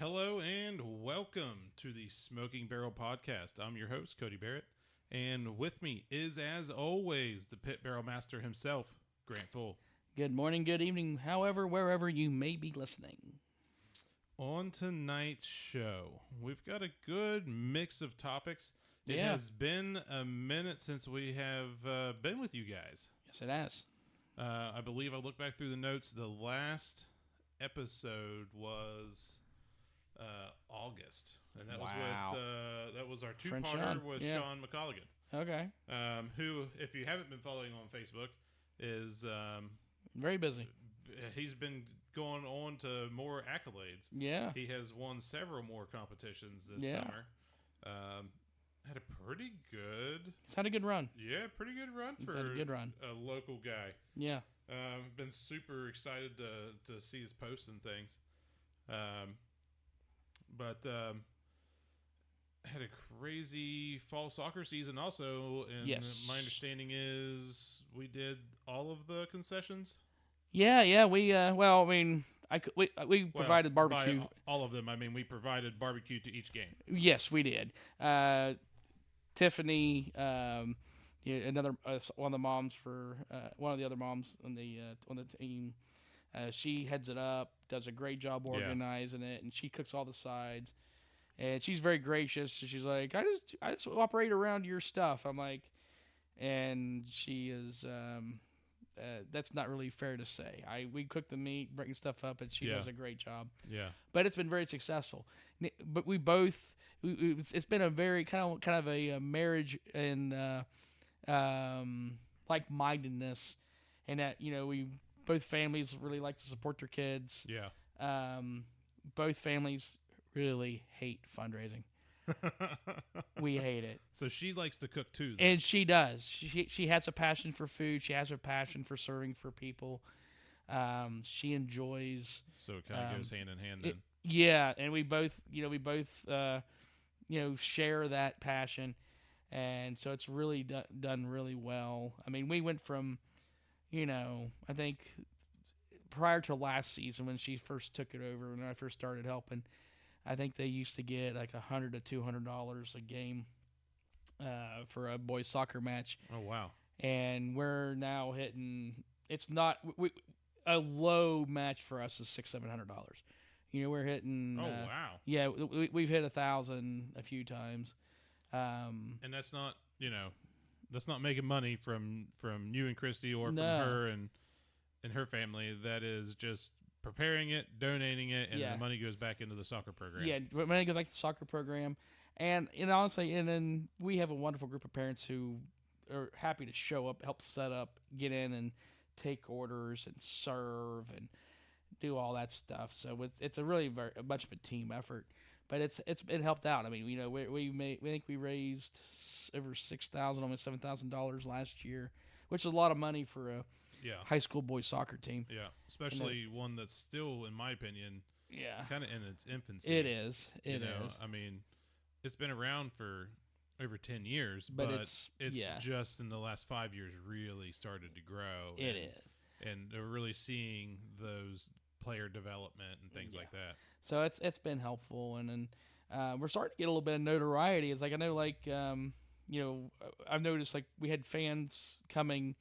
Hello and welcome to the Smoking Barrel Podcast. I'm your host, Cody Barrett, and with me is, as always, the pit barrel master himself, Grant Full. Good morning, good evening, however, wherever you may be listening. On tonight's show, we've got a good mix of topics. It has been a minute since we have been with you guys. Yes, it has. I believe I looked back through the notes. The last episode was August, and that was our two-parter with Sean McColligan. Okay. Who, if you haven't been following on Facebook, is very busy. He's been going on to more accolades. Yeah. He has won several more competitions this summer. Had a pretty good. He's had a good run. Yeah, pretty good run for a local guy. Yeah. Been super excited to see his posts and things. But had a crazy fall soccer season also, and my understanding is we did all of the concessions. Yeah. We we provided barbecue. By all of them, I mean we provided barbecue to each game. Yes, we did. Tiffany, another one of the moms for one of the other moms on the team. She heads it up, does a great job organizing it, and she cooks all the sides. And she's very gracious. She's like, I just operate around your stuff. I'm like, and she is. That's not really fair to say. We cook the meat, breaking stuff up, and she does a great job. Yeah. But it's been very successful. But we both. It's been a very kind of a marriage and like-mindedness, and that we both families really like to support their kids. Yeah. Both families really hate fundraising. We hate it. So she likes to cook too, though. And she does. She has a passion for food. She has a passion for serving for people. She enjoys. So it kind of goes hand in hand then. Yeah, and we both share that passion, and so it's really done really well. I mean, we went from, I think prior to last season when she first took it over, when I first started helping, I think they used to get like $100 to $200 a game for a boys soccer match. Oh wow! And we're now hitting. It's not a low match for us is $600-700. We're hitting. Oh wow! Yeah, we've hit 1,000 a few times. And that's not that's not making money from you and Christy or from her and her family. That is just preparing it, donating it, and the money goes back into the soccer program. Yeah, money goes back to the soccer program, and honestly, and then we have a wonderful group of parents who are happy to show up, help set up, get in, and take orders and serve and do all that stuff. So it's a really much of a team effort, but it helped out. I mean, we think we raised over $6,000, almost $7,000 last year, which is a lot of money for a high school boys soccer team. Yeah, especially one that's still, in my opinion, kind of in its infancy. It is. It is. I mean, it's been around for over 10 years, but it's just in the last 5 years really started to grow. It is. And they're really seeing those player development and things like that. So it's been helpful, and then we're starting to get a little bit of notoriety. It's like I know, like I've noticed like we had fans coming.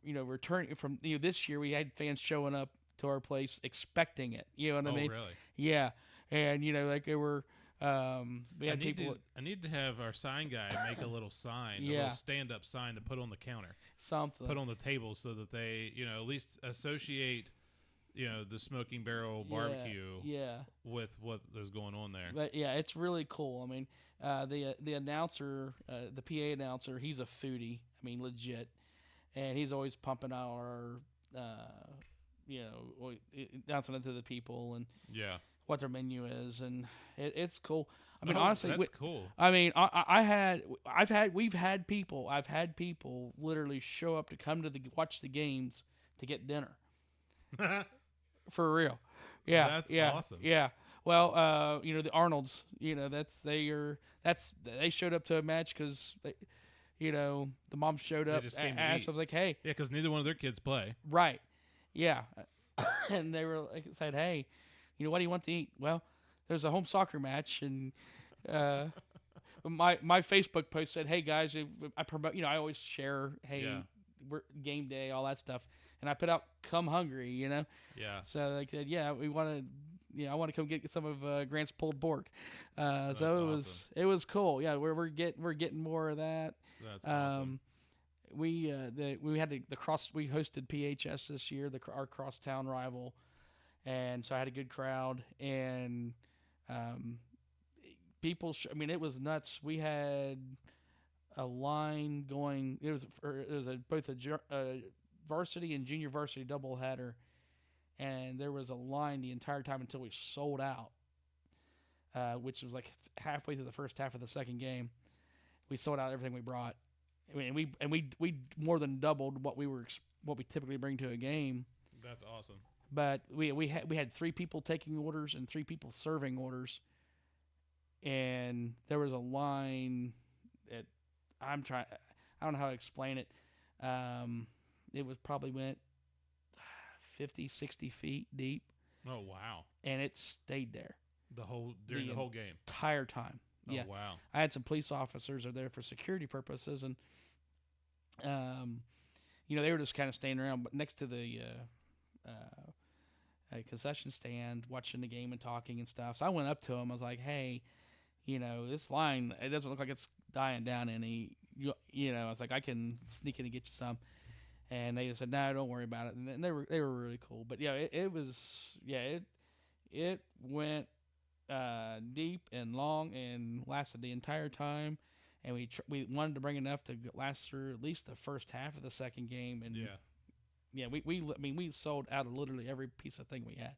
Returning from this year, we had fans showing up to our place expecting it. You know what I mean? Oh, really? Yeah, and like they were. We had people. I need to have our sign guy make a little sign, a little stand-up sign to put on the counter, put on the table, so that they, at least associate, the Smoking Barrel barbecue, with what is going on there. But yeah, it's really cool. I mean, the announcer, the PA announcer, he's a foodie. I mean, legit. And he's always pumping out our, announcing it to the people and what their menu is, and it's cool. I mean, honestly, that's cool. I mean, we've had people literally show up to come to watch the games to get dinner. For real. Yeah. That's awesome. Yeah. Well, the Arnolds, they showed up to a match because the mom showed up. Just came I was like, hey. Yeah, because neither one of their kids play. Right. Yeah. And they were like, said, hey, what do you want to eat? Well, there's a home soccer match, and my Facebook post said, hey guys, I promote, I always share, hey, we're game day, all that stuff, and I put out come hungry, Yeah. So they said, we want to, I want to come get some of Grant's pulled pork. So it was cool. Yeah, we're getting more of that. That's awesome. We had we hosted PHS this year, our crosstown rival, and so I had a good crowd, and people. It was nuts. We had a line going. It was both a varsity and junior varsity doubleheader, and there was a line the entire time until we sold out, which was like halfway through the first half of the second game. We sold out everything we brought. We more than doubled what we typically bring to a game. That's awesome. But we had 3 people taking orders and 3 people serving orders, and there was a line that I don't know how to explain it. It was probably went 50, 60 feet deep. Oh wow! And it stayed there during the whole game, entire time. Oh, yeah. Wow. I had some police officers are there for security purposes, and they were just kind of staying around, but next to the concession stand, watching the game and talking and stuff. So I went up to him. I was like, "Hey, this line, it doesn't look like it's dying down any. I was like, I can sneak in and get you some." And they just said, "No, don't worry about it." And they were really cool. But it went deep and long and lasted the entire time, and we wanted to bring enough to last through at least the first half of the second game, and we sold out of literally every piece of thing we had.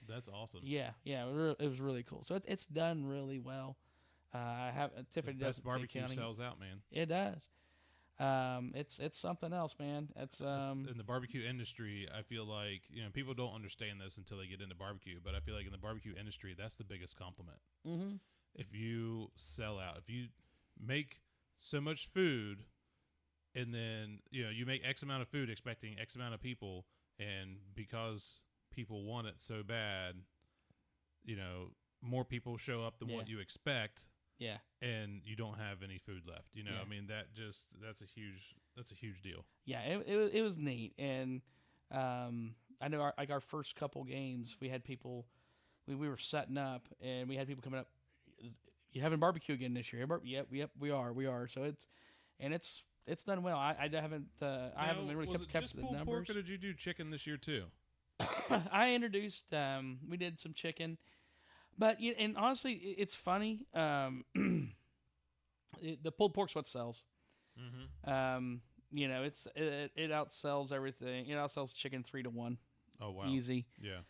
That's awesome. It was really cool. So it's done really well. Tiffany does best barbecue sells out, man. It does. It's something else, man. It's in the barbecue industry. I feel like people don't understand this until they get into barbecue, but I feel like in the barbecue industry, that's the biggest compliment. Mm-hmm. If you sell out, if you make so much food, and then you make X amount of food expecting X amount of people, and because people want it so bad, more people show up than what you expect. Yeah, and you don't have any food left. That's a huge deal. Yeah, it was neat, and I know our first couple games we had people, we were setting up, and we had people coming up. You having barbecue again this year? Yep, we are. So it's done well. I haven't been really kept the numbers. Pork, or did you do chicken this year too? I introduced. We did some chicken. But and honestly, it's funny. The pulled pork's what sells. Mm-hmm. It outsells everything. It outsells chicken 3-1. Oh wow! Easy. Yeah.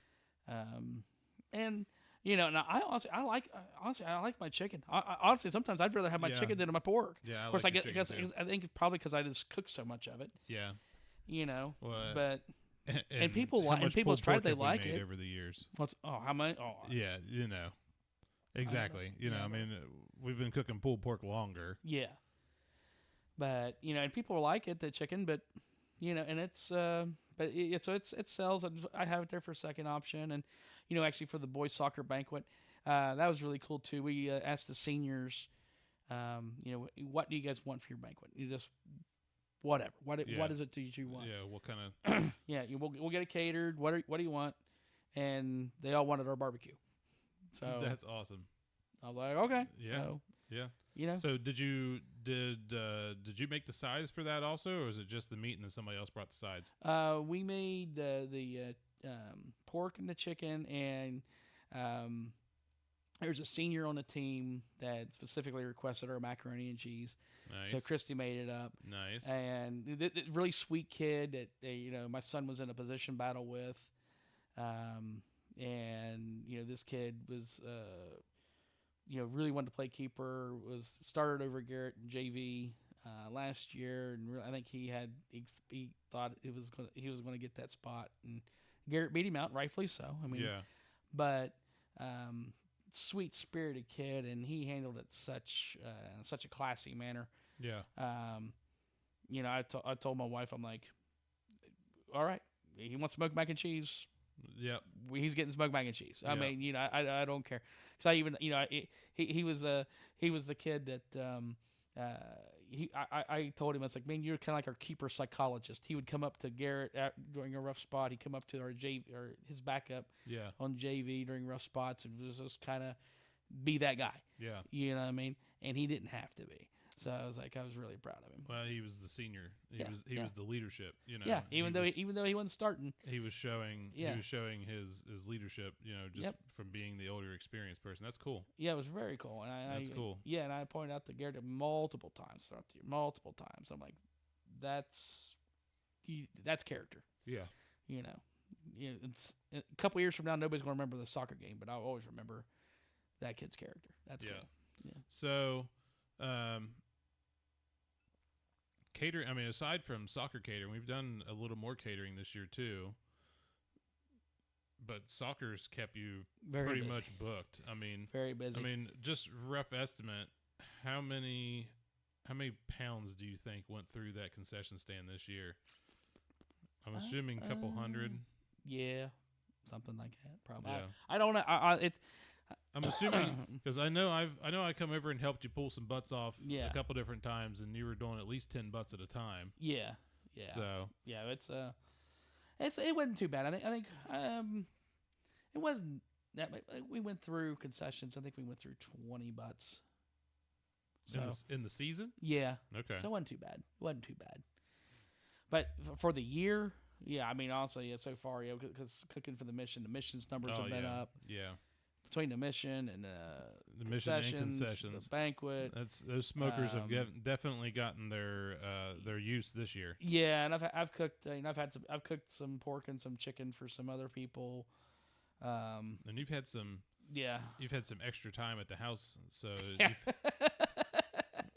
And now I like my chicken. Honestly, sometimes I'd rather have my chicken than my pork. Yeah. Of course, I think it's probably because I just cook so much of it. Yeah. But. And people tried it, they like it over the years. How many? Oh, yeah, exactly. We've been cooking pulled pork longer. Yeah, but and people like it, the chicken, but and it's so it sells. I have it there for a second option, and actually for the boys soccer banquet, that was really cool too. We asked the seniors, what do you guys want for your banquet? You just whatever. What is it that you want? Yeah, what kind of? Yeah, we'll get it catered. What do you want? And they all wanted our barbecue. So that's awesome. I was like, okay. Yeah. So, yeah. So did you make the sides for that also, or is it just the meat and then somebody else brought the sides? We made the pork and the chicken, and there's a senior on the team that specifically requested our macaroni and cheese. Nice. So Christy made it up. Nice. And really sweet kid that my son was in a position battle with, and this kid was really wanted to play keeper. Was started over Garrett in JV last year, and I think he thought he was going to get that spot, and Garrett beat him out, rightfully so. But sweet spirited kid, and he handled it in such a classy manner. Yeah. I told my wife, I'm like, all right, he wants smoked mac and cheese. Yep. he's getting smoked mac and cheese. I mean, you know, I don't care. Because I even, you know, he was the kid that I told him, I was like, man, you're kind of like our keeper psychologist. He would come up to Garrett during a rough spot. He'd come up to our JV or his backup on JV during rough spots and just kind of be that guy. Yeah, you know what I mean. And he didn't have to be. So I was really proud of him. Well, he was the senior. He was the leadership. You know. Yeah, even though he wasn't starting, he was showing. Yeah. He was showing his leadership. You know, just from being the older, experienced person. That's cool. Yeah, it was very cool. And that's cool. Yeah, and I pointed out to Garrett multiple times throughout the year, multiple times. I'm like, that's character. Yeah. You know, it's a couple years from now, nobody's going to remember the soccer game, but I'll always remember that kid's character. That's cool. Yeah. So. Catering, I mean, aside from soccer catering, we've done a little more catering this year too. But soccer's kept you pretty much booked. I mean, very busy. I mean, just rough estimate, how many pounds do you think went through that concession stand this year? I'm assuming a couple hundred. Yeah, something like that, probably. Yeah. I don't know. I'm assuming because I know I come over and helped you pull some butts off a couple different times, and you were doing at least 10 butts at a time. Yeah. So it wasn't too bad. I think it wasn't that. We went through concessions. I think we went through 20 butts. So, in the season? Yeah. Okay. So it wasn't too bad. But for the year, yeah. I mean, honestly, so far, because cooking for the mission's numbers have been up. Yeah. Between the mission and the mission and concessions, the banquet, those smokers have definitely gotten their use this year. Yeah, and I've cooked. I've cooked some pork and some chicken for some other people. And you've had some. Yeah. You've had some extra time at the house, so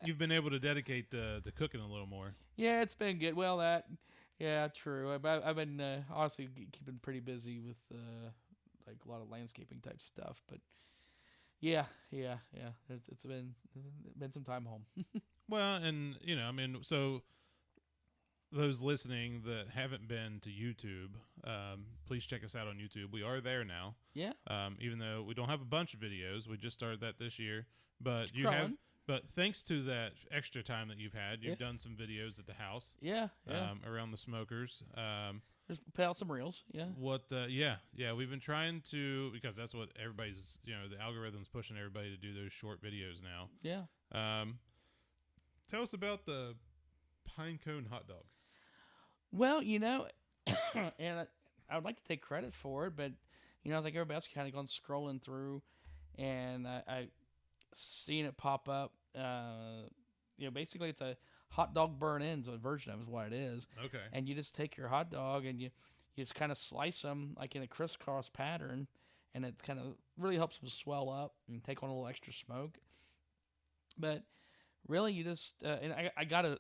you've been able to dedicate to cooking a little more. Yeah, it's been good. Well, true. I've been honestly keeping pretty busy with. Like a lot of landscaping type stuff, but yeah. It's been some time home. Well, and you know, I mean, so those listening that haven't been to YouTube, please check us out on YouTube. We are there now. Yeah. Even though we don't have a bunch of videos, we just started that this year, but you have. But thanks to that extra time that you've had, you've done some videos at the house. Yeah. Around the smokers. Just put out some reels, yeah. We've been trying to, because that's what everybody's, you know, the algorithm's pushing everybody to do those short videos now. Yeah. Tell us about the pinecone hot dog. Well, you know, and I would like to take credit for it, but, you know, I think everybody else kind of gone scrolling through, and I seen it pop up. You know, basically it's a hot dog burn-ins, a version of it is what it is. Okay. And you just take your hot dog and you just kind of slice them like in a crisscross pattern, and it kind of really helps them swell up and take on a little extra smoke. But really, you just and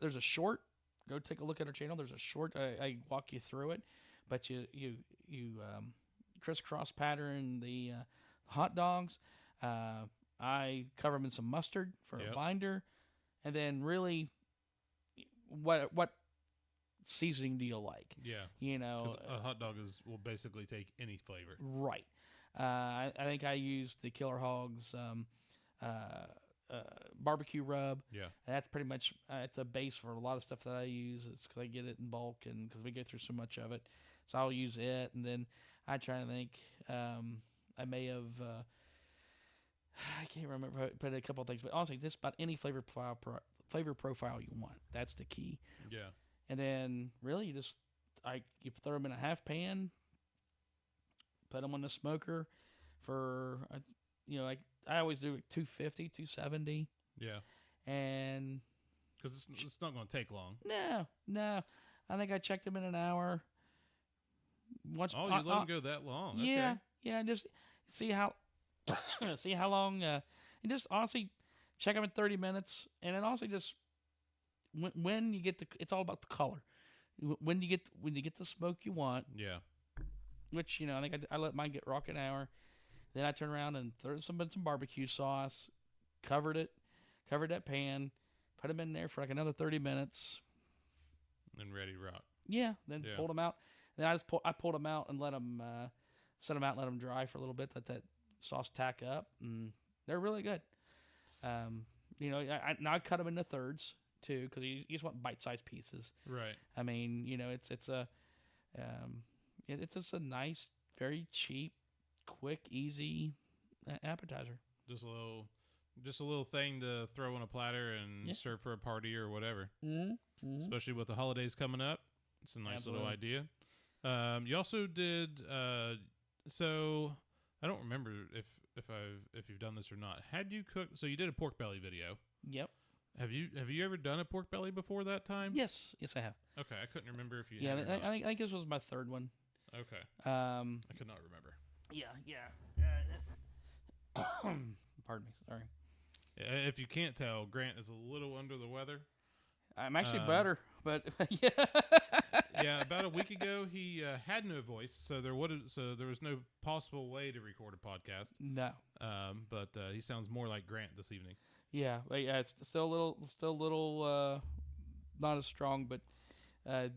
there's a short. Go take a look at our channel. There's a short. I walk you through it, but you crisscross pattern the hot dogs. I cover them in some mustard for a binder, and then really. What seasoning do you like? Yeah, you know, a hot dog will basically take any flavor. Right. I think I used the Killer Hogs barbecue rub. Yeah, and that's pretty much it's a base for a lot of stuff that I use. It's because I get it in bulk and because we go through so much of it, so I'll use it. And then I try to think. I may have. I can't remember if I put a couple of things, but honestly, just about any flavor profile you want. That's the key. Yeah. And then really you throw them in a half pan, put them on the smoker for, you know, like I always do 250, 270. Yeah. And because it's not going to take long. No. I think I checked them in an hour. You let them go that long. Yeah. Okay. Yeah. And just see how long, and just honestly check them in 30 minutes. And then also just when you get it's all about the color. When you get the smoke you want. Yeah. Which, you know, I think I let mine get rock an hour. Then I turn around and throw some barbecue sauce, covered that pan, put them in there for like another 30 minutes. And ready to rock. Yeah. Then pulled them out. Then I pulled them out and let them set them out, let them dry for a little bit, let that sauce tack up, and they're really good. I cut them into thirds too, because you just want bite-sized pieces. Right. I mean, it's just a nice, very cheap, quick, easy appetizer. Just a little thing to throw on a platter and serve for a party or whatever. Mm-hmm. Especially with the holidays coming up, it's a nice little idea. You also did. So I don't remember if you've done this or not. Had you cooked? So you did a pork belly video. Yep. Have you ever done a pork belly before that time? Yes, I have. Okay, I couldn't remember if you. Yeah, had or not. I think this was my third one. Okay. I could not remember. Yeah. Pardon me. Sorry. If you can't tell, Grant is a little under the weather. I'm actually better, but yeah. Yeah, about a week ago, he had no voice, so there was no possible way to record a podcast. No. But he sounds more like Grant this evening. Yeah, but yeah, it's still a little, not as strong, but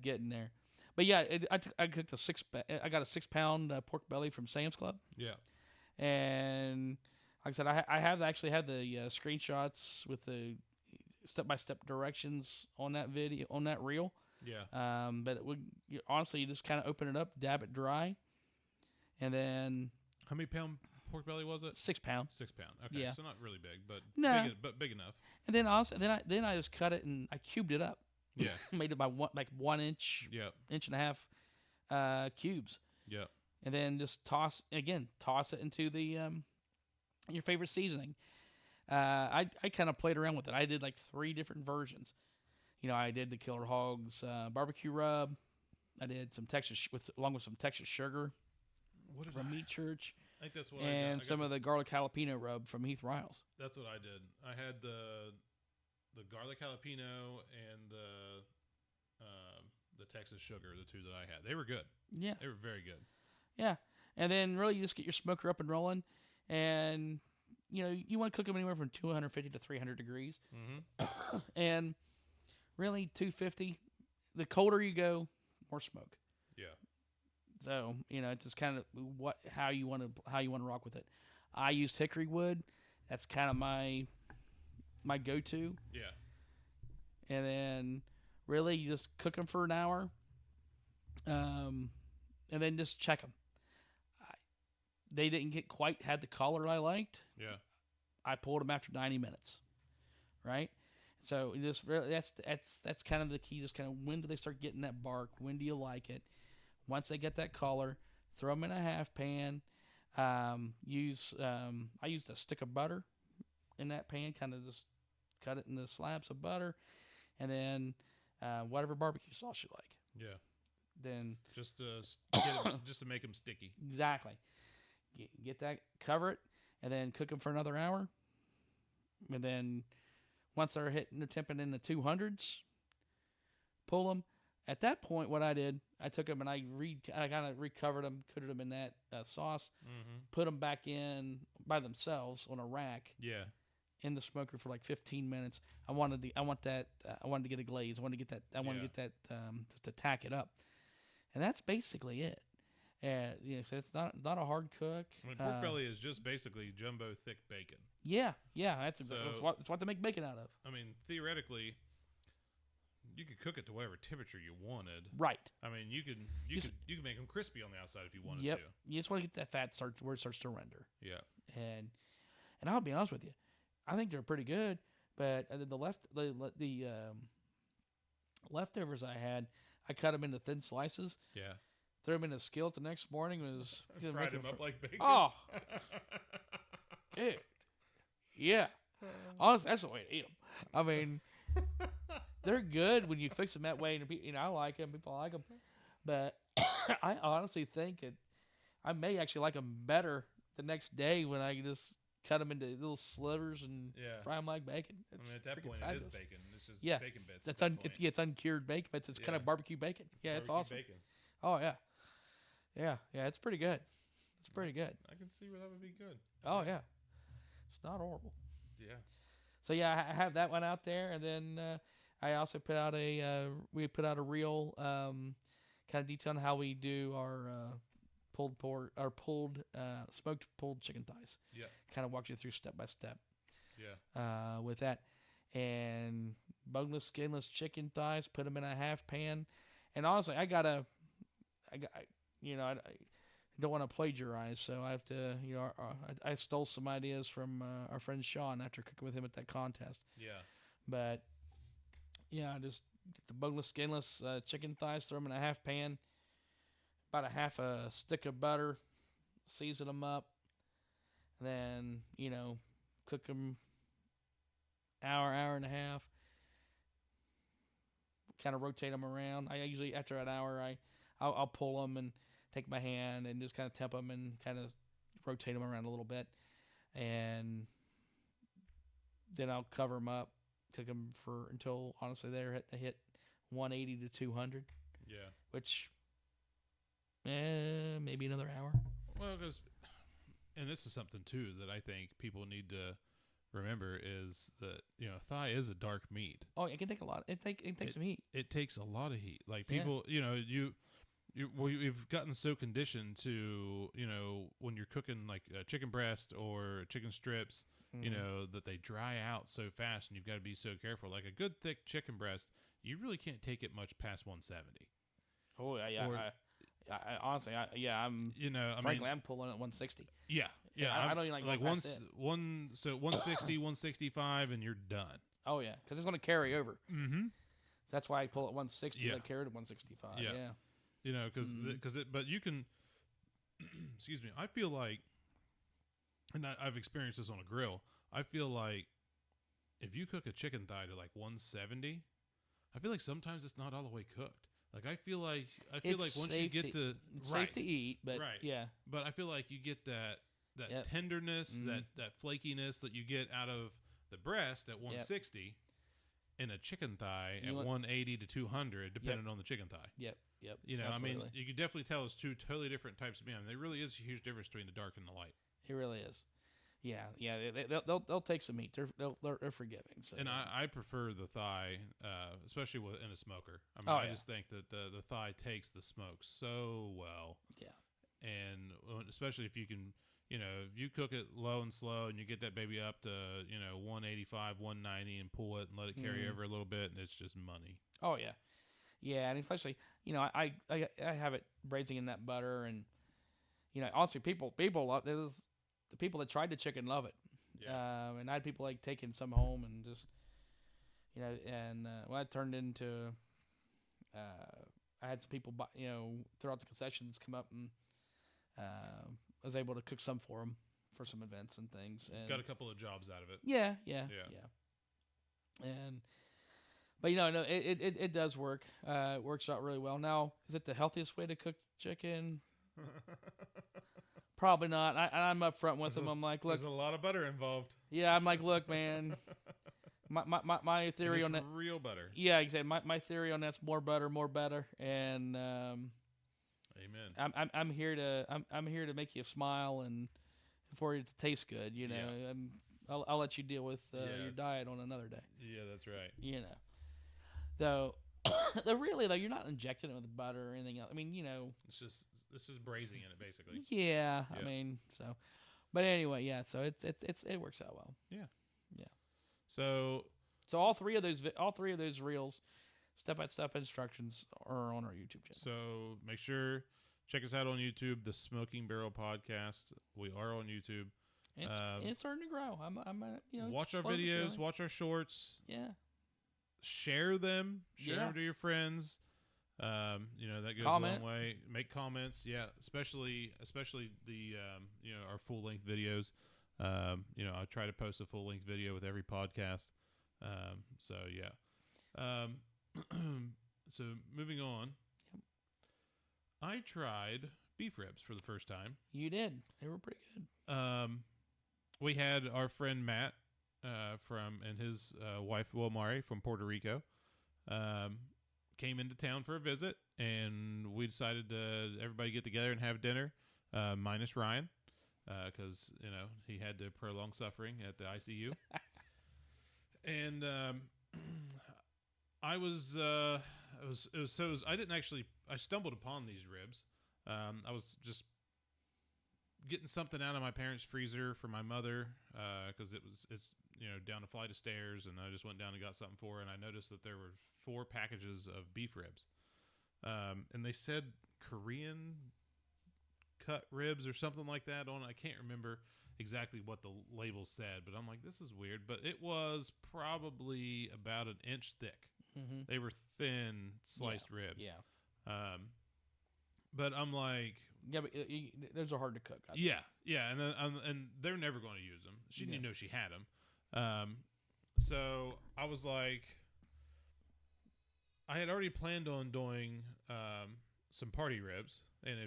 getting there. But yeah, I cooked I got a 6-pound pork belly from Sam's Club. Yeah. And like I said, I have actually had the screenshots with the step-by-step directions on that video, on that reel. Yeah. But honestly, you just kind of open it up, dab it dry, and then. How many pound pork belly was it? 6 pound. 6 pound. Okay, yeah. So not really big, but big enough. And then also, then I just cut it and I cubed it up. Yeah. Made it by 1 inch. Yeah. Inch and a half cubes. Yeah. And then just toss it into the your favorite seasoning. I kind of played around with it. I did like 3 different versions. I did the Killer Hogs barbecue rub. I did some along with some Texas sugar from Meat Church. I think that's what and some of the garlic jalapeno rub from Heath Riles. That's what I did. I had the garlic jalapeno and the Texas sugar, the 2 that I had. They were good. Yeah. They were very good. Yeah. And then really you just get your smoker up and rolling, and you want to cook them anywhere from 250 to 300 degrees. Mm-hmm. And really 250. The colder you go, more smoke. Yeah. So, it's just kind of how you want to rock with it. I used hickory wood. That's kind of my go-to. Yeah. And then really you just cook them for an hour. And then just check them. They didn't had the color I liked. Yeah. I pulled them after 90 minutes. Right? So that's kind of the key. Just kind of, when do they start getting that bark? When do you like it? Once they get that color, throw them in a half pan. I used a stick of butter in that pan. Kind of just cut it into slabs of butter, and then whatever barbecue sauce you like. Yeah. Then just to make them sticky. Exactly. Get that, cover it, and then cook them for another hour. And then once they're temping in the 200s, pull them. At that point, what I did, I took them and I kind of recovered them, coated them in that sauce, put them back in by themselves on a rack. Yeah. In the smoker for like 15 minutes. I wanted to get a glaze. I wanted to get that to tack it up, and that's basically it. So it's not a hard cook. I mean, pork belly is just basically jumbo thick bacon. Yeah, that's what they make bacon out of. I mean, theoretically, you could cook it to whatever temperature you wanted. Right. I mean, you could make them crispy on the outside if you wanted to. Yep. You just want to get that fat where it starts to render. Yeah. And I'll be honest with you, I think they're pretty good. But the leftovers I had, I cut them into thin slices. Yeah. Threw them in a skillet the next morning. Fried them up like bacon. Oh, dude. Yeah. Honestly, that's the way to eat them. I mean, they're good when you fix them that way. And I like them. People like them. But I honestly think I may actually like them better the next day when I just cut them into little slivers and fry them like bacon. I mean, at that point, it is bacon. It's just bacon bits. It's uncured bacon, but it's kind of barbecue bacon. Yeah, it's awesome. Bacon. Oh, yeah. Yeah, it's pretty good. It's pretty good. I can see where that would be good. Oh, yeah. It's not horrible. Yeah. So, yeah, I have that one out there. And then I also put out a reel kind of detailing how we do our smoked pulled chicken thighs. Yeah. Kind of walked you through step by step. Yeah. With that, and boneless, skinless chicken thighs, put them in a half pan, and honestly, I don't want to plagiarize, so I have to, I stole some ideas from our friend Sean after cooking with him at that contest. Yeah. But yeah, just get the boneless, skinless chicken thighs, throw them in a half pan, about a half a stick of butter, season them up, then cook them hour and a half. Kind of rotate them around. I usually after an hour, I'll pull them and take my hand and just kind of temp them and kind of rotate them around a little bit, and then I'll cover them up, cook them until honestly they're hit 180 to 200. Yeah. Which maybe another hour. Well, and this is something too that I think people need to remember is that thigh is a dark meat. Oh, it can take a lot. It takes some heat. It takes a lot of heat. Like people, you've gotten so conditioned to when you're cooking like a chicken breast or chicken strips, that they dry out so fast, and you've got to be so careful. Like a good thick chicken breast, you really can't take it much past 170. Oh yeah. I honestly, I'm. Frankly, I'm pulling at 160. Yeah. I don't even like 160, 165, and you're done. Oh yeah, because it's going to carry over. Mm-hmm. So that's why I pull at 160. Yeah. I carry to 165. Yeah. But you can. Excuse me. I feel like, and I've experienced this on a grill. I feel like if you cook a chicken thigh to like 170, I feel like sometimes it's not all the way cooked. Like I feel like once you get it's safe to eat, but yeah. But I feel like you get that tenderness, that flakiness that you get out of the breast at 160, in a chicken thigh at 180 to 200, depending on the chicken thigh. Yep. Absolutely. I mean, you can definitely tell it's two totally different types of meat. I mean, there really is a huge difference between the dark and the light. It really is. Yeah. They'll take some meat. They're forgiving. So, and I prefer the thigh, especially in a smoker. I mean, I just think that the thigh takes the smoke so well. Yeah. And especially if you can, if you cook it low and slow, and you get that baby up to 185, 190, and pull it and let it carry over a little bit, and it's just money. Oh yeah. Yeah, and especially I have it braising in that butter, and honestly, people love this. The people that tried the chicken love it. Yeah. And I had people like taking some home and just, well, it turned into, I had some people, throughout the concessions come up, and I was able to cook some for them for some events and things. And got a couple of jobs out of it. Yeah. But it does work. It works out really well. Now, is it the healthiest way to cook chicken? Probably not. I'm up front with them. I'm like, look, there's a lot of butter involved. Yeah, I'm like, look, man. My theory on that, real butter. Yeah, exactly. My theory on that's more butter, and amen. I'm here to make you smile and for it to taste good. I'll let you deal with your diet on another day. Yeah, that's right. Though really though, you're not injecting it with butter or anything else. I mean, it's just this is braising in it basically. Yeah, I mean, so, but anyway, yeah. So it works out well. Yeah. So all three of those reels, step-by-step instructions are on our YouTube channel. So make sure check us out on YouTube, the Smoking Barrel Podcast. We are on YouTube. It's starting to grow. Watch our videos, watch our shorts. Yeah. Share them to your friends. That goes a long way. Make comments, especially the our full length videos. I try to post a full length video with every podcast. So moving on. Yep. I tried beef ribs for the first time. You did. They were pretty good. We had our friend Matt and his wife Wilmari from Puerto Rico came into town for a visit, and we decided to everybody get together and have dinner, minus Ryan, because he had to prolong suffering at the ICU. And I stumbled upon these ribs. I was just getting something out of my parents' freezer for my mother because it's down a flight of stairs, and I just went down and got something for her, and I noticed that there were 4 packages of beef ribs, and they said Korean cut ribs or something like that on it. I can't remember exactly what the label said, but I'm like, this is weird. But it was probably about an inch thick. Mm-hmm. They were thin sliced ribs. Yeah. But I'm like, yeah, but those are hard to cook. Yeah, and they're never going to use them. She didn't know she had them. So I was like, I had already planned on doing some party ribs, and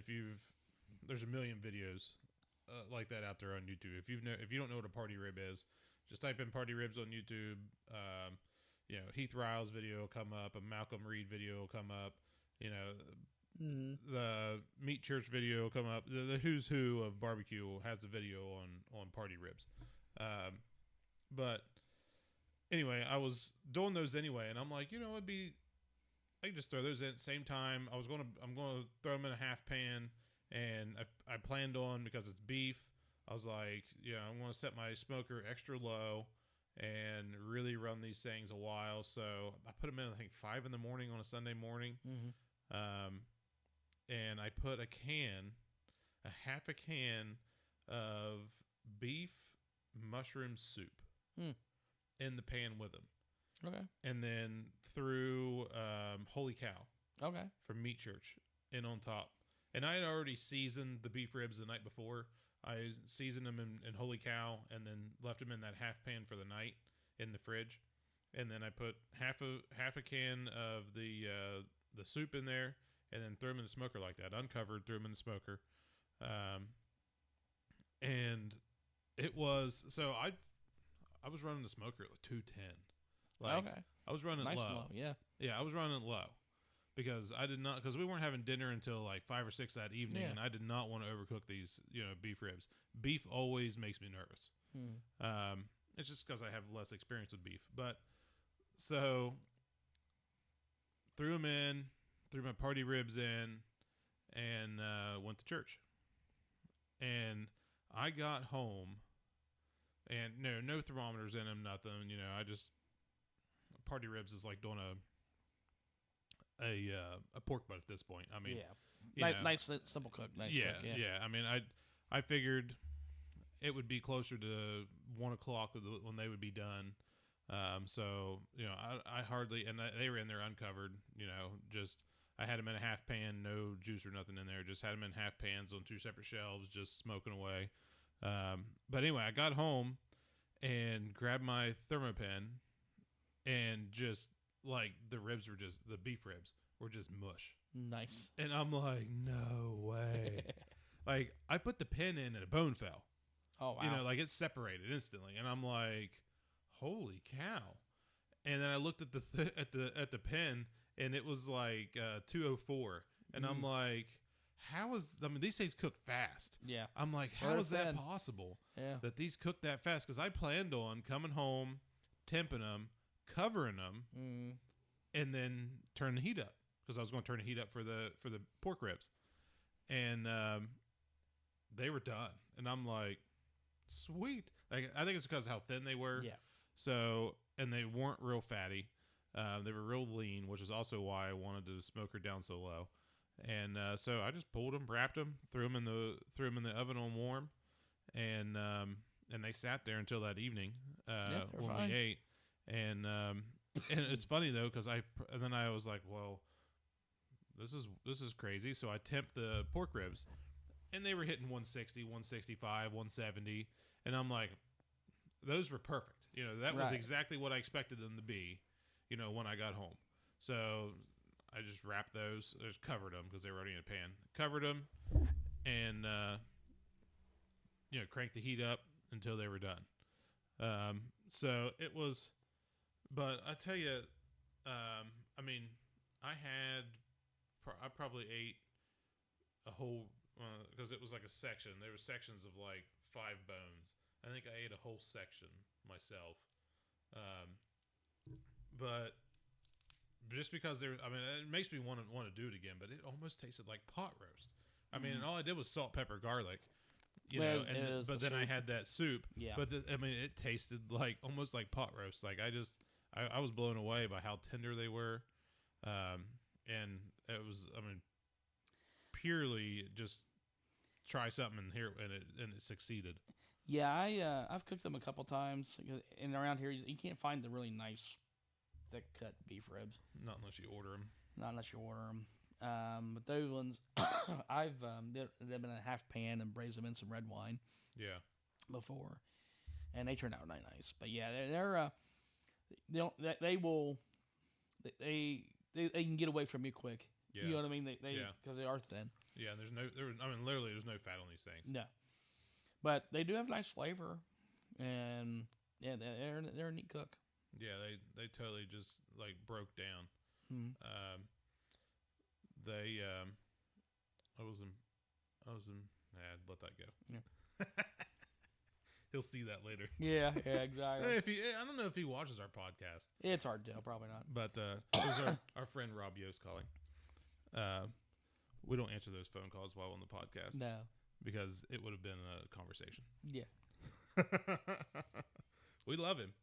there's a million videos like that out there on YouTube. If you don't know what a party rib is, just type in party ribs on YouTube. Heath Riles video will come up, a Malcolm Reed video will come up. The Meat Church video will come up. The who's who of barbecue has a video on party ribs. But anyway, I was doing those anyway, and I'm like, I can just throw those in at the same time. I'm going to throw them in a half pan, and I planned on, because it's beef, I was like, I'm going to set my smoker extra low and really run these things a while. So I put them in, I think, 5 in the morning on a Sunday morning. Mm-hmm. And I put a half a can of beef mushroom soup in the pan with them. Okay. And then threw Holy Cow. Okay. From Meat Church in on top. And I had already seasoned the beef ribs the night before. I seasoned them in Holy Cow and then left them in that half pan for the night in the fridge. And then I put half a can of the soup in there, and then threw them in the smoker like that, uncovered, threw them in the smoker. And it was, so I was running the smoker at 210. Okay. I was running low. Yeah. Yeah, I was running low because because we weren't having dinner until like 5 or 6 that evening, and I did not want to overcook these, beef ribs. Beef always makes me nervous. It's just because I have less experience with beef. But so threw them in, threw my party ribs in, and went to church. And I got home, and no thermometers in them, nothing. Party ribs is like doing a pork butt at this point. I mean, nice simple cook. Nice cook. Yeah. I mean, I figured it would be closer to 1 o'clock when they would be done. So I hardly, and they were in there uncovered. Just I had them in a half pan, no juice or nothing in there. Just had them in half pans on 2 separate shelves, just smoking away. But anyway, I got home and grabbed my Thermopen, and just like the beef ribs were just mush. Nice. And I'm like, no way. Like I put the pin in and a bone fell. Oh wow. Like it separated instantly, and I'm like, holy cow. And then I looked at the pin, and it was like 204, and I'm like, these things cook fast. Yeah. I'm like, how is that possible? Yeah. That these cook that fast? Because I planned on coming home, temping them, covering them, and then turn the heat up, because I was going to turn the heat up for the pork ribs, and they were done, and I'm like, sweet. Like I think it's because of how thin they were. Yeah. So, and they weren't real fatty. They were real lean, which is also why I wanted to smoke her down so low. And so I just pulled them, wrapped them, threw them in the oven on warm, and they sat there until that evening when we ate. And it's funny though, because then I was like, well, this is crazy. So I temped the pork ribs, and they were hitting 160, 165, 170, and I'm like, those were perfect. That was exactly what I expected them to be, when I got home. So I just wrapped those, just covered them because they were already in a pan. Covered them, and cranked the heat up until they were done. So it was, but I tell you, I mean, I probably ate a whole, because it was like a section. There were sections of like 5 bones. I think I ate a whole section myself. But just because it makes me want to do it again, but it almost tasted like pot roast. I mean, and all I did was salt, pepper, garlic. you know, but then I had that soup. Yeah. But it tasted almost like pot roast. Like I was blown away by how tender they were, and it was purely just try something and it succeeded. Yeah, I've cooked them a couple times, and around here you can't find the really nice, thick cut beef ribs. Not unless you order them. But those ones, I've they've been in a half pan and braised them in some red wine. Yeah. Before, and they turned out really nice. But yeah, they can get away from you quick. Yeah. You know what I mean? Because they are thin. Yeah, literally there's no fat on these things. No, but they do have nice flavor, and yeah, they're a neat cook. Yeah, they totally just broke down. Mm-hmm. Let that go. Yeah. He'll see that later. Yeah, exactly. I don't know if he watches our podcast. It's hard to tell, probably not. But it was our friend Rob Yost calling. We don't answer those phone calls while on the podcast. No. Because it would have been a conversation. Yeah. We love him.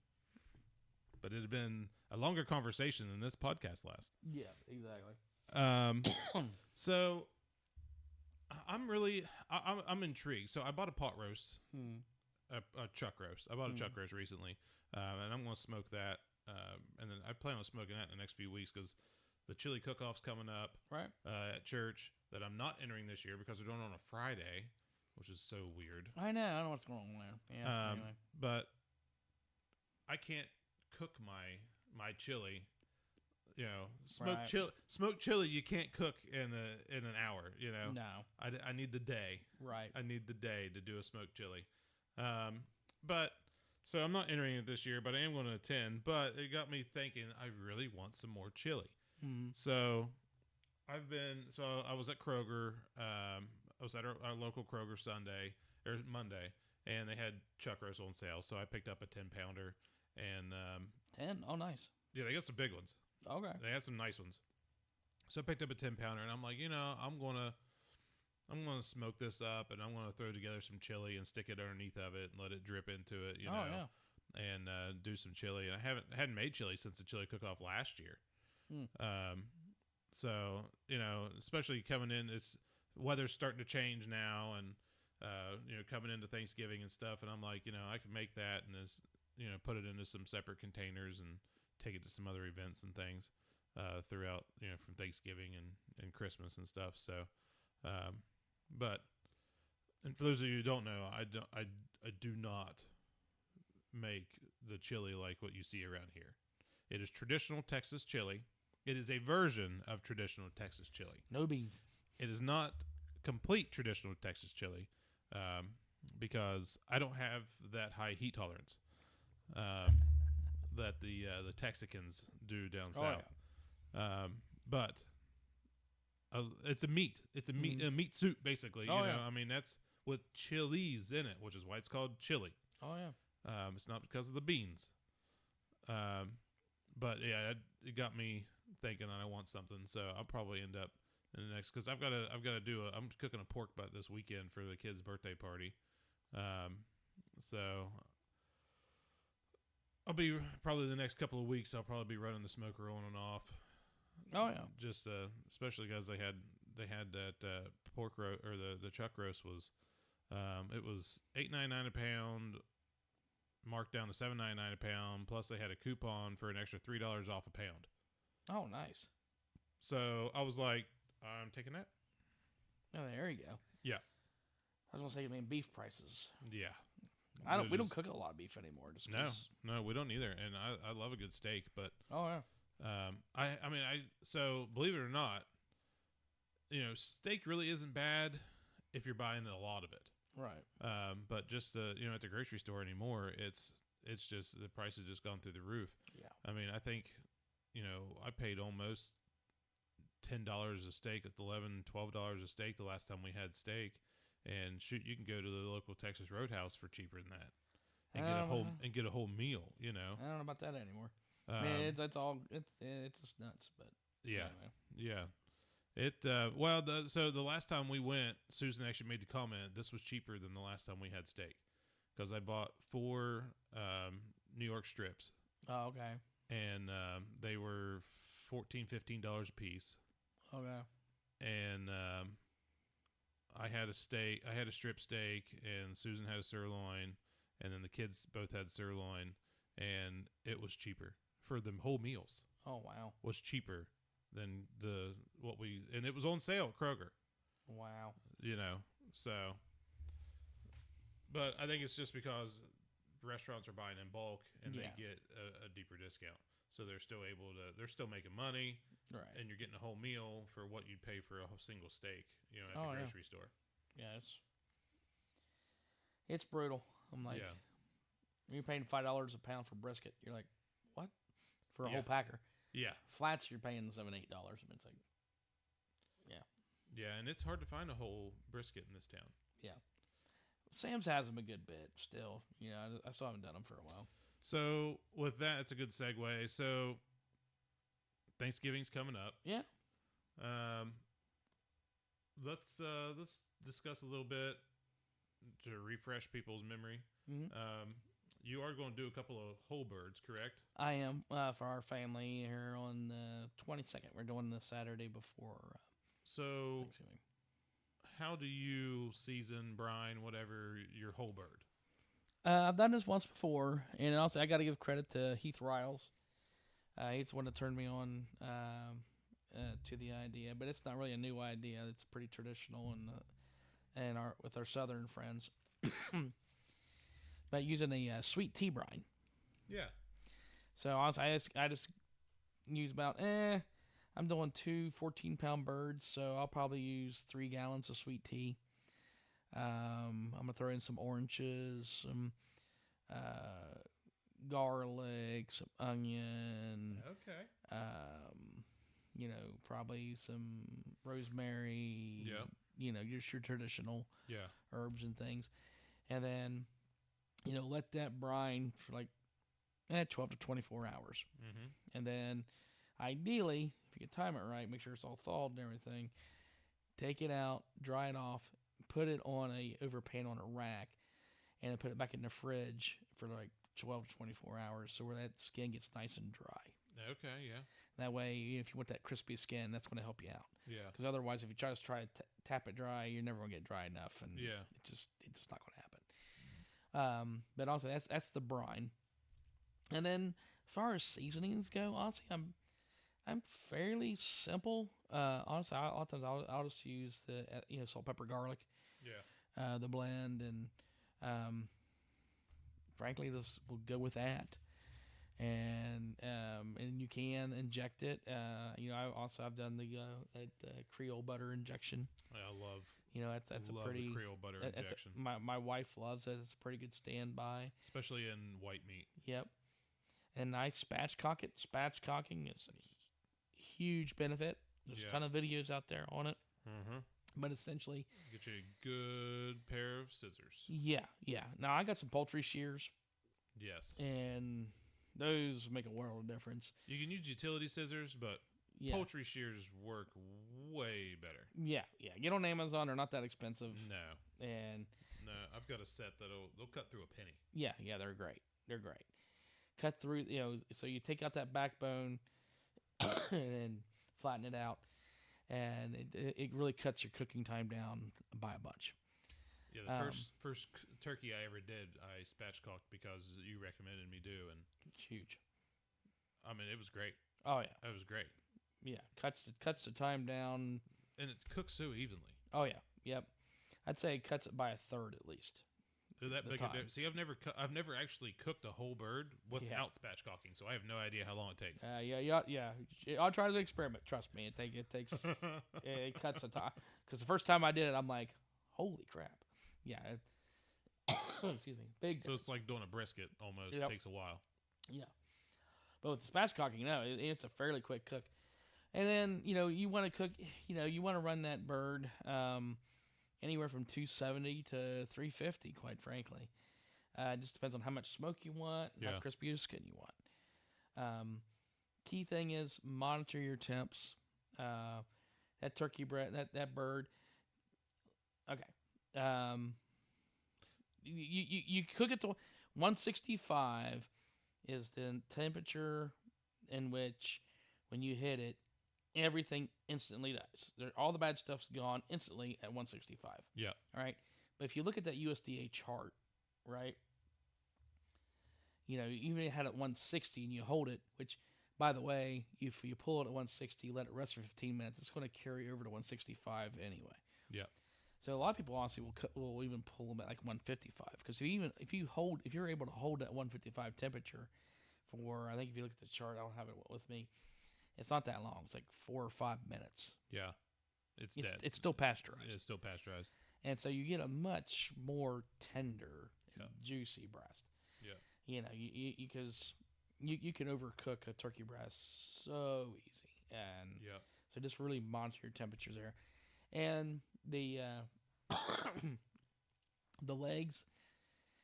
But it had been a longer conversation than this podcast lasts. Yeah, exactly. So I'm intrigued. So I bought a pot roast, a chuck roast. I bought a chuck roast recently, and I'm going to smoke that. And then I plan on smoking that in the next few weeks because the chili cook-off's coming up at church that I'm not entering this year because they're doing it on a Friday, which is so weird. I know what's going on there. Yeah. Anyway. But I can't cook my chili. You know, smoked chili you can't cook in an hour, you know. No. I need the day. Right. I need the day to do a smoked chili. But so I'm not entering it this year, but I am going to attend. But it got me thinking I really want some more chili. Mm-hmm. So I was at Kroger. I was at our local Kroger Monday, and they had chuck roast on sale. So I picked up a 10-pounder and 10. Oh, nice. Yeah, they got some big ones. Okay. They had some nice ones. So I picked up a 10-pounder, and I'm like, I'm gonna smoke this up, and I'm gonna throw together some chili and stick it underneath of it and let it drip into it, and do some chili. And I hadn't made chili since the chili cook-off last year. So especially coming in, weather's starting to change now, and coming into Thanksgiving and stuff, and I'm like, I can make that and put it into some separate containers and take it to some other events and things throughout, from Thanksgiving and Christmas and stuff. So, and for those of you who don't know, I do not make the chili like what you see around here. It is traditional Texas chili. It is a version of traditional Texas chili. No beans. It is not complete traditional Texas chili because I don't have that high heat tolerance. That the Texicans do down south. Yeah. But it's a meat. It's a meat soup, basically. I mean, that's with chilies in it, which is why it's called chili. Oh, yeah. It's not because of the beans. But, yeah, it got me thinking I want something. So I'll probably end up in the next, because I've got to I'm cooking a pork butt this weekend for the kids' birthday party. So I'll be probably the next couple of weeks. I'll probably be running the smoker on and off. Oh yeah, just especially because they had that pork roast, or the chuck roast was it was $8.99 a pound, marked down to $7.99 a pound. Plus they had a coupon for an extra $3 off a pound. Oh, nice. So I was like, I'm taking that. Oh, there you go. Yeah. I was gonna say, beef prices. Yeah. We don't cook a lot of beef anymore. No, we don't either. And I love a good steak, but oh yeah. So believe it or not, steak really isn't bad if you're buying a lot of it. Right. But just at the grocery store anymore, it's just the price has just gone through the roof. Yeah. I mean, I think, I paid almost $10 a steak, at $11, $12 a steak the last time we had steak. And shoot, you can go to the local Texas Roadhouse for cheaper than that, and get a whole meal. I don't know about that anymore. That's all. It's just nuts. But yeah, anyway. yeah, So the last time we went, Susan actually made the comment, this was cheaper than the last time we had steak. Because I bought 4 New York strips. Oh, okay. And they were $14, $15 a piece. Okay. And I had a steak. I had a strip steak, and Susan had a sirloin, and then the kids both had sirloin, and it was cheaper for the whole meals. Oh, wow. Was cheaper than and it was on sale at Kroger. Wow. So. But I think it's just because restaurants are buying in bulk and they get a deeper discount. So they're still making money. Right. And you're getting a whole meal for what you'd pay for a single steak, at the grocery store. Yeah, it's brutal. I'm like, you're paying $5 a pound for brisket. You're like, what? For a whole packer. Yeah. Flats, you're paying $7, $8. I mean, it's like, Yeah, and it's hard to find a whole brisket in this town. Yeah. Sam's has them a good bit still. I still haven't done them for a while. So with that, it's a good segue. So Thanksgiving's coming up. Yeah. Let's discuss a little bit to refresh people's memory. Mm-hmm. You are going to do a couple of whole birds, correct? I am for our family here on the 22nd. We're doing the Saturday before Thanksgiving. How do you season, brine, whatever, your whole bird? I've done this once before, and also I got to give credit to Heath Riles. He's the one that turned me on to the idea, but it's not really a new idea. It's pretty traditional with our southern friends. But using a sweet tea brine. Yeah. So honestly, I just use about I'm doing 2 14-pound birds, so I'll probably use 3 gallons of sweet tea. I'm going to throw in some oranges, some garlic, some onion. Okay. Probably some rosemary. Yeah. Just your traditional herbs and things. And then, let that brine for like 12 to 24 hours. Mm-hmm. And then, ideally, if you can time it right, make sure it's all thawed and everything, take it out, dry it off, put it on over pan on a rack, and then put it back in the fridge for like 12 to 24 hours so where that skin gets nice and dry. Okay, yeah. That way, if you want that crispy skin, that's going to help you out. Yeah. Because otherwise, if you try to tap it dry, you're never going to get dry enough, and yeah, it's just not going to happen. But also, that's the brine. And then, as far as seasonings go, honestly, I'm fairly simple. Honestly, a lot of times I'll just use the salt, pepper, garlic. Yeah. The blend, and frankly, this will go with that. And you can inject it. I've done the Creole butter injection. I love. That's love a pretty the Creole butter injection. My wife loves it. It's a pretty good standby, especially in white meat. Yep. And I spatchcock it. Spatchcocking is a huge benefit. There's a ton of videos out there on it. Mm-hmm. But essentially, get you a good pair of scissors. Yeah. Now I got some poultry shears. Yes. And those make a world of difference. You can use utility scissors, but poultry shears work way better. Yeah. Get on Amazon; they're not that expensive. No. And I've got a set they'll cut through a penny. Yeah, they're great. Cut through, so you take out that backbone and flatten it out, and it really cuts your cooking time down by a bunch. Yeah, the first turkey I ever did, I spatchcocked because you recommended me do, and it's huge. I mean, it was great. Oh yeah, it was great. Yeah, cuts the time down, and it cooks so evenly. Oh yeah, yep. I'd say it cuts it by a third at least. That big a difference. See, I've never actually cooked a whole bird without spatchcocking, so I have no idea how long it takes. Yeah. I'll try to experiment. Trust me, it takes it cuts a time. Because the first time I did it, I'm like, holy crap. Yeah. Excuse me. Big. So it's like doing a brisket almost. Yep. It takes a while. Yeah. But with the spatchcocking, no, it's a fairly quick cook. And then you want to cook. You want to run that bird. Anywhere from 270 to 350, quite frankly. It just depends on how much smoke you want, how crispy your skin you want. Key thing is monitor your temps. that turkey breast, that bird. Okay. You cook it to 165 is the temperature in which when you hit it, everything instantly dies. All the bad stuff's gone instantly at 165. Yeah. All right. But if you look at that USDA chart, right? You know, even if you had it at 160 and you hold it, which, by the way, if you pull it at 160, let it rest for 15 minutes, it's going to carry over to 165 anyway. Yeah. So a lot of people honestly will even pull them at like 155 because if you're able to hold that 155 temperature for, I think if you look at the chart, I don't have it with me, it's not that long. It's like 4 or 5 minutes. Yeah, it's dead. It's still pasteurized. It's still pasteurized, and so you get a much more tender, juicy breast. Yeah, you know, because you can overcook a turkey breast so easy, and so just really monitor your temperatures there, and the the legs,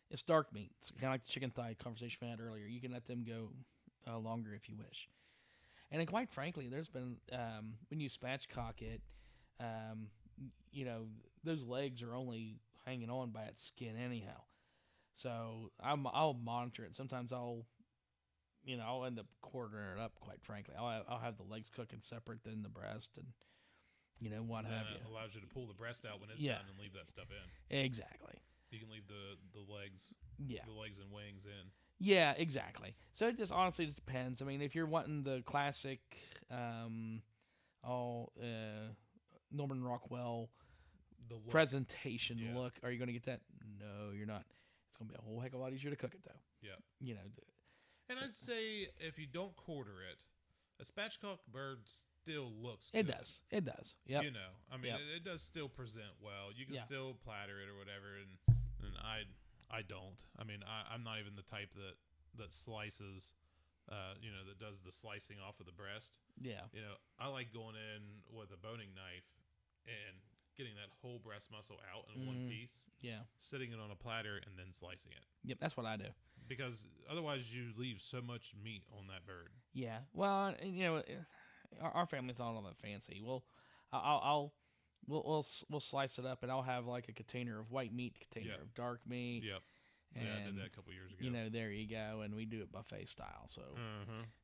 it's dark meat. It's kind of like the chicken thigh conversation we had earlier. You can let them go longer if you wish. And then quite frankly, there's been, when you spatchcock it, you know, those legs are only hanging on by its skin anyhow. So I'll monitor it. Sometimes I'll end up quartering it up, quite frankly. I'll have the legs cooking separate than the breast and, what have you. It allows you to pull the breast out when it's done and leave that stuff in. Exactly. You can leave the legs, the legs and wings in. Yeah, exactly. So it just honestly depends. I mean, if you're wanting the classic, Norman Rockwell presentation look, are you going to get that? No, you're not. It's going to be a whole heck of a lot easier to cook it, though. Yeah. And I'd say if you don't quarter it, a spatchcocked bird still looks good. It does. Yeah. I mean, it does still present well. You can still platter it or whatever, and I don't. I mean, I'm not even the type that slices, that does the slicing off of the breast. Yeah. I like going in with a boning knife and getting that whole breast muscle out in one piece. Yeah. Sitting it on a platter and then slicing it. Yep, that's what I do. Because otherwise you leave so much meat on that bird. Yeah. Well, our family's not all that fancy. We'll slice it up, and I'll have like a container of white meat, container of dark meat. Yep. And, I did that a couple years ago. There you go, and we do it buffet style. So,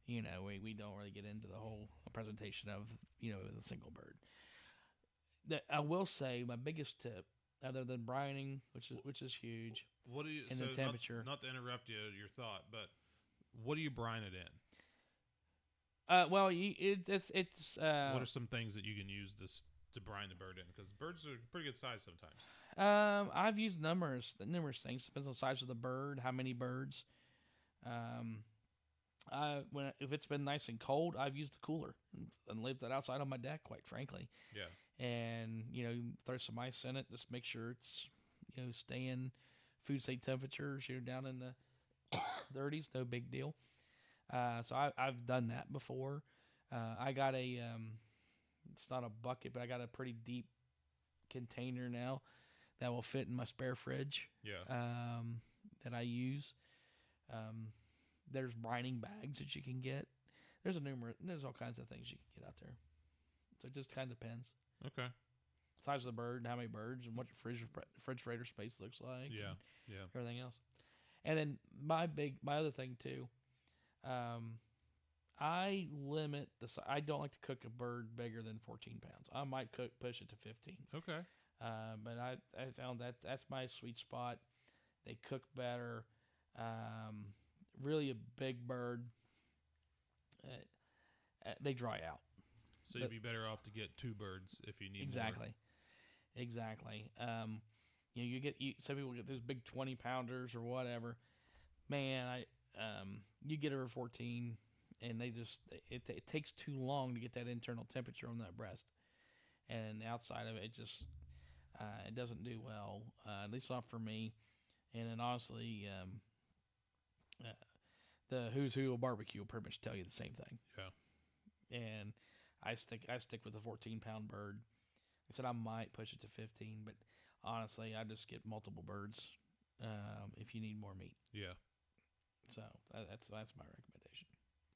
we don't really get into the whole presentation of the single bird. I will say my biggest tip, other than brining, which is huge. What do you? And the temperature. Not to interrupt your thought, but what do you brine it in? It's. What are some things that you can use to brine the bird in? Because birds are pretty good size sometimes. I've used numerous things. Depends on the size of the bird, how many birds. If it's been nice and cold, I've used the cooler and left that outside on my deck, quite frankly. Yeah. And throw some ice in it, just make sure it's staying food safe temperatures, down in the 30s, no big deal. So I've done that before. I got it's not a bucket, but I got a pretty deep container now that will fit in my spare fridge. Yeah. That I use. There's brining bags that you can get. There's all kinds of things you can get out there. So it just kind of depends. Okay. Size of the bird and how many birds and what your refrigerator space looks like. Yeah. Everything else. And then my other thing too, I limit I don't like to cook a bird bigger than 14 pounds. I might push it to 15. Okay. But I found that's my sweet spot. They cook better. Really a big bird, they dry out. So you'd be better off to get 2 birds if you need exactly. more. Exactly. Some people get those big 20-pounders or whatever. Man, you get over 14, and it takes too long to get that internal temperature on that breast, and outside of it, it doesn't do well. At least not for me. And then honestly, the Who's Who of barbecue will pretty much tell you the same thing. Yeah. And I stick with a 14-pound bird. I said I might push it to 15, but honestly, I just get multiple birds if you need more meat. Yeah. So that's my recommendation.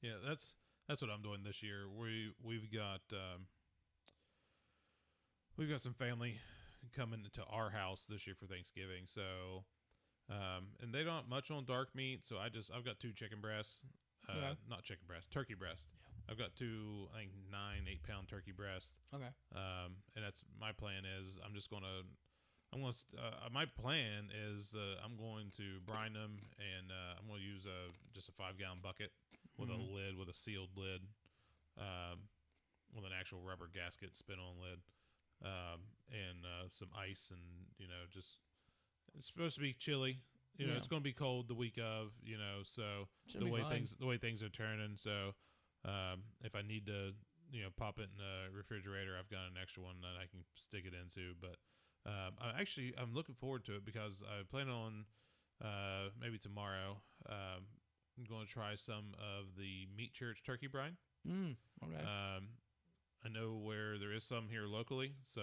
Yeah, that's what I'm doing this year. We've got we've got some family coming to our house this year for Thanksgiving. So, and they don't have much on dark meat. So I've got 2 chicken breasts, not chicken breast, turkey breast. Yeah. I've got 2, I think 8-pound turkey breast. Okay. And that's my plan is my plan is I'm going to brine them, and I'm going to use just a 5-gallon bucket with a lid, with a sealed lid, with an actual rubber gasket spin-on lid, and some ice, and just it's supposed to be chilly. It's going to be cold the week of. So the way things are turning. So if I need to pop it in the refrigerator, I've got an extra one that I can stick it into, but. I'm looking forward to it because I plan on maybe tomorrow. I'm going to try some of the Meat Church turkey brine. Okay. I know where there is some here locally, so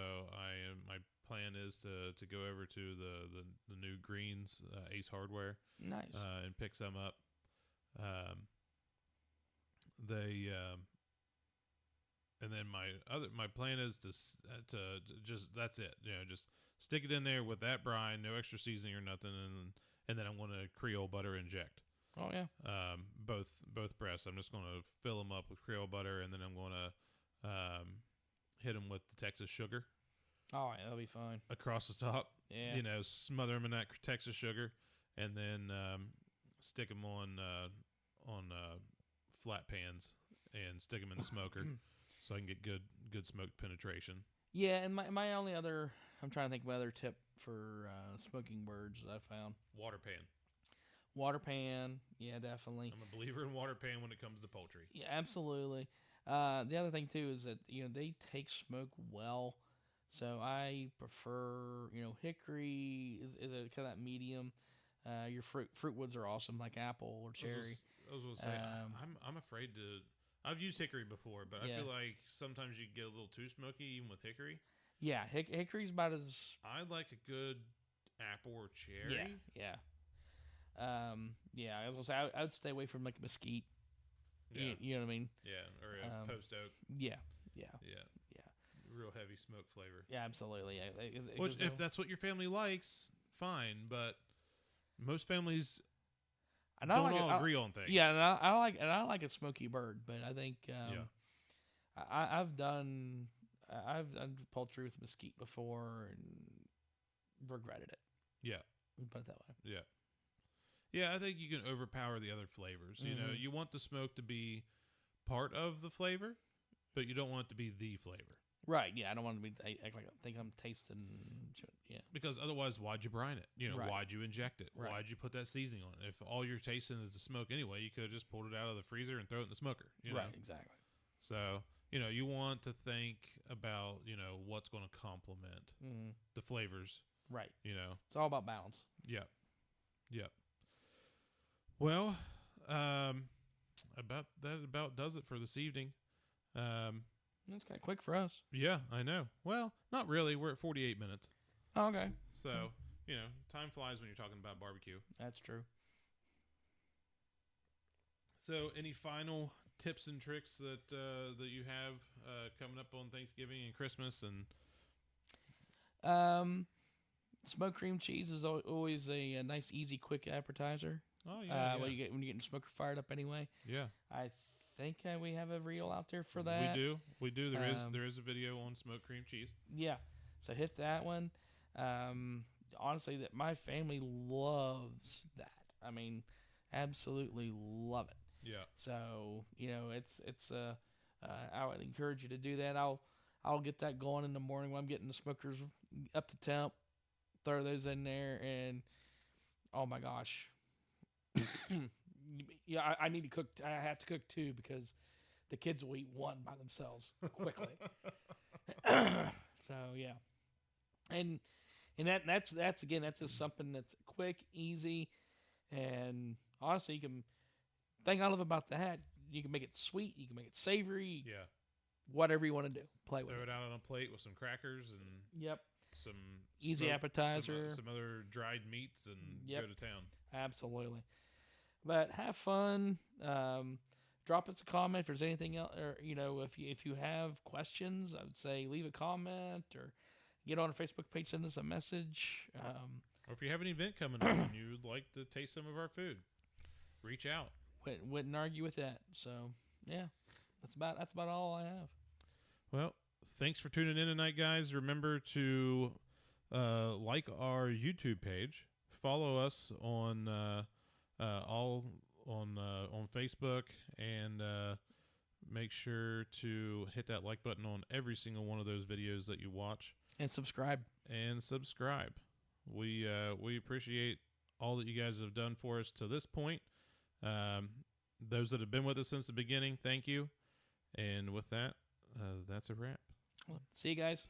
my plan is to go over to the new Greens Ace Hardware. Nice. And pick some up. And then my plan is to just that's it. Just stick it in there with that brine, no extra seasoning or nothing, and then I'm going to Creole butter inject. Oh yeah. Both breasts. I'm just going to fill them up with Creole butter, and then I'm going to hit them with the Texas sugar. Oh, yeah, that'll be fine. Across the top. Yeah. Smother them in that Texas sugar, and then stick them on flat pans and stick them in the smoker. So I can get good smoke penetration. Yeah, and my only other, I'm trying to think of my other tip for smoking birds that I found. Water pan, yeah, definitely. I'm a believer in water pan when it comes to poultry. Yeah, absolutely. The other thing too is that they take smoke well, so I prefer hickory is a kind of that medium. Your fruit woods are awesome, like apple or cherry. I was going to say I'm afraid to. I've used hickory before, but I feel like sometimes you get a little too smoky even with hickory. Yeah, hickory's about as... I like a good apple or cherry. Yeah. I was going to say, I would stay away from like mesquite. Yeah. You know what I mean? Yeah, or a post oak. Yeah. Real heavy smoke flavor. Yeah, absolutely. Which, if that's what your family likes, fine, but most families... don't all agree on things. Yeah, and I like a smoky bird, but I think I've done poultry with mesquite before and regretted it. Yeah, put it that way. Yeah. I think you can overpower the other flavors. Mm-hmm. You want the smoke to be part of the flavor, but you don't want it to be the flavor. Right. Yeah, I don't want to act like I think I'm tasting. Yeah. Because otherwise, why'd you brine it? Right. Why'd you inject it? Right. Why'd you put that seasoning on it? If all you're tasting is the smoke anyway, you could have just pulled it out of the freezer and throw it in the smoker. Right. Exactly. So you want to think about what's going to complement the flavors. Right. It's all about balance. Yep. Well, about does it for this evening. That's kind of quick for us. Yeah, I know. Well, not really. We're at 48 minutes. Oh, okay. So, time flies when you're talking about barbecue. That's true. So, any final tips and tricks that you have coming up on Thanksgiving and Christmas? And smoked cream cheese is always a nice, easy, quick appetizer. Oh yeah. When you're getting the smoker fired up anyway. Yeah. I think we have a reel out there for that. We do. There is a video on smoked cream cheese. Yeah. So hit that one. Honestly, that my family loves that. I mean, absolutely love it. Yeah. So it's I would encourage you to do that. I'll get that going in the morning when I'm getting the smokers up to temp. Throw those in there, and oh my gosh. Yeah, I need to cook. I have to cook two because the kids will eat one by themselves quickly. So yeah, and that's just something that's quick, easy, and honestly, you can. Thing I love about that, you can make it sweet, you can make it savory. Yeah. Whatever you want to do, play with it. Throw it out on a plate with some crackers and. Yep. Some easy appetizer, some other dried meats, and go to town. Absolutely. But have fun. drop us a comment if there's anything else, or if you have questions, I would say leave a comment or get on our Facebook page, send us a message. Or if you have an event coming up and you'd like to taste some of our food, reach out. Wouldn't argue with that. So yeah, that's about all I have. Well, thanks for tuning in tonight, guys. Remember to like our YouTube page, follow us on on Facebook, and make sure to hit that like button on every single one of those videos that you watch, and subscribe. We appreciate all that you guys have done for us to this point. Those that have been with us since the beginning, thank you. And with that, that's a wrap. See you guys.